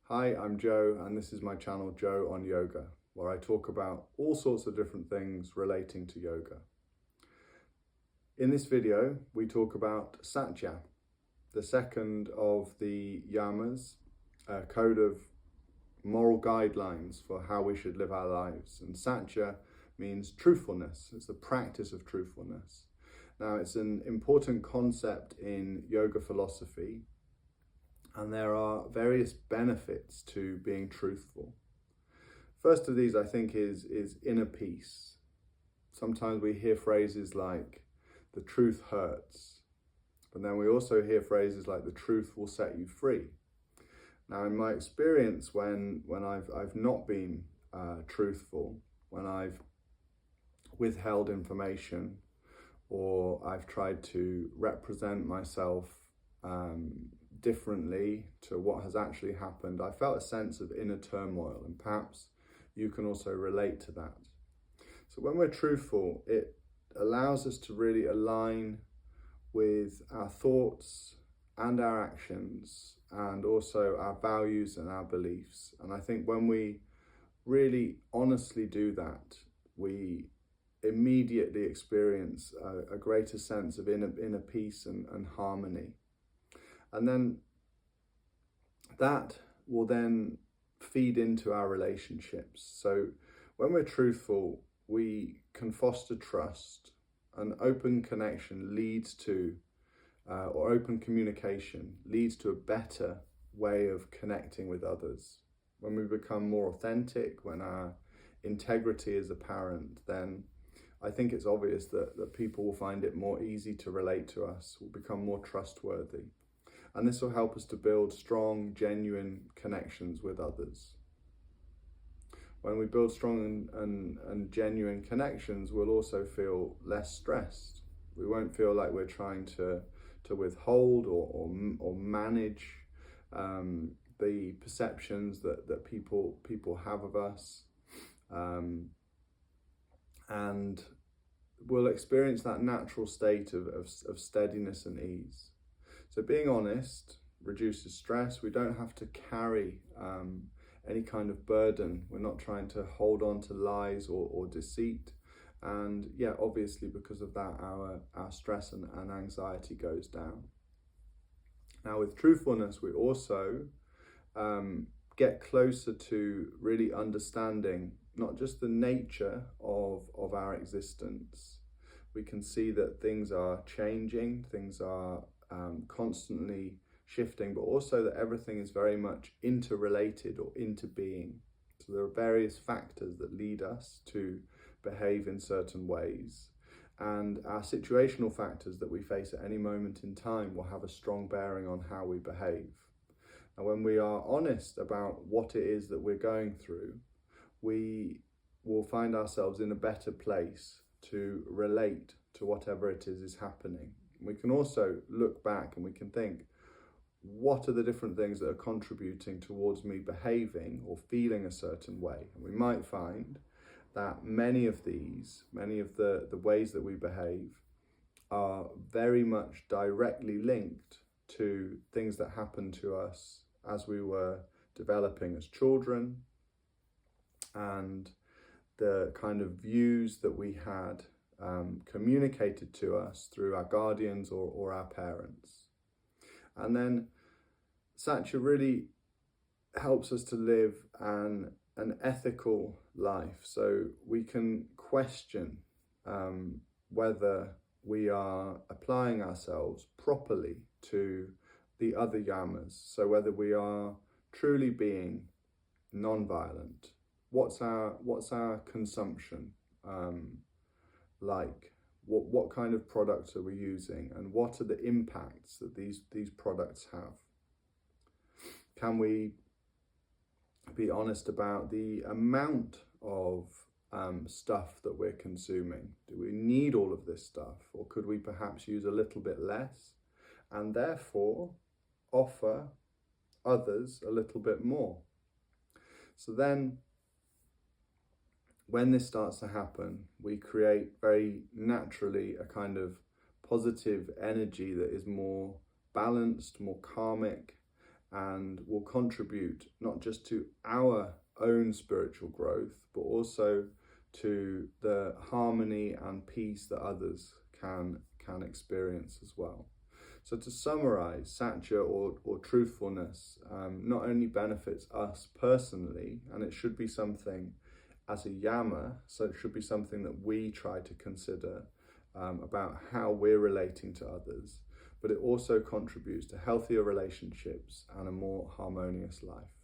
Hi, I'm Joe, and this is my channel, Joe on Yoga, where I talk about all sorts of different things relating to yoga. In this video, we talk about Satya, the second of the Yamas, a code of moral guidelines for how we should live our lives. And Satya means truthfulness. It's the practice of truthfulness. Now, it's an important concept in yoga philosophy, and there are various benefits to being truthful. First of these, I think, is inner peace. Sometimes we hear phrases like, the truth hurts. But then we also hear phrases like, the truth will set you free. Now, in my experience, when I've not been truthful, when I've withheld information, or I've tried to represent myself differently to what has actually happened, I felt a sense of inner turmoil, and perhaps you can also relate to that. So when we're truthful, it allows us to really align with our thoughts and our actions, and also our values and our beliefs. And I think when we really honestly do that, we immediately experience a greater sense of inner peace and harmony. And then that will then feed into our relationships. So when we're truthful, we can foster trust. An open connection leads to, or open communication leads to a better way of connecting with others. When we become more authentic, when our integrity is apparent, then I think it's obvious that people will find it more easy to relate to us, will become more trustworthy. And this will help us to build strong, genuine connections with others. When we build strong and genuine connections, we'll also feel less stressed. We won't feel like we're trying to withhold or manage the perceptions that people have of us. And we'll experience that natural state of steadiness and ease. So being honest reduces stress. We don't have to carry any kind of burden. We're not trying to hold on to lies or deceit. And yeah, obviously because of that, our stress and anxiety goes down. Now with truthfulness, we also get closer to really understanding not just the nature of our existence. We can see that things are changing, things are constantly shifting, but also that everything is very much interrelated or interbeing. So there are various factors that lead us to behave in certain ways, and our situational factors that we face at any moment in time will have a strong bearing on how we behave. And when we are honest about what it is that we're going through, we will find ourselves in a better place to relate to whatever it is happening. We can also look back and we can think, what are the different things that are contributing towards me behaving or feeling a certain way? And we might find that many of the ways that we behave are very much directly linked to things that happened to us as we were developing as children, and the kind of views that we had communicated to us through our guardians or our parents. And then Satya really helps us to live an ethical life. So we can question whether we are applying ourselves properly to the other yamas. So whether we are truly being non-violent. What's our consumption like? What kind of products are we using, and what are the impacts that these products have? Can we be honest about the amount of stuff that we're consuming? Do we need all of this stuff, or could we perhaps use a little bit less and therefore offer others a little bit more? So then when this starts to happen, we create very naturally a kind of positive energy that is more balanced, more karmic, and will contribute not just to our own spiritual growth, but also to the harmony and peace that others can experience as well. So to summarize, Satya or truthfulness not only benefits us personally, and it should be something as a Yama, so it should be something that we try to consider about how we're relating to others, but it also contributes to healthier relationships and a more harmonious life.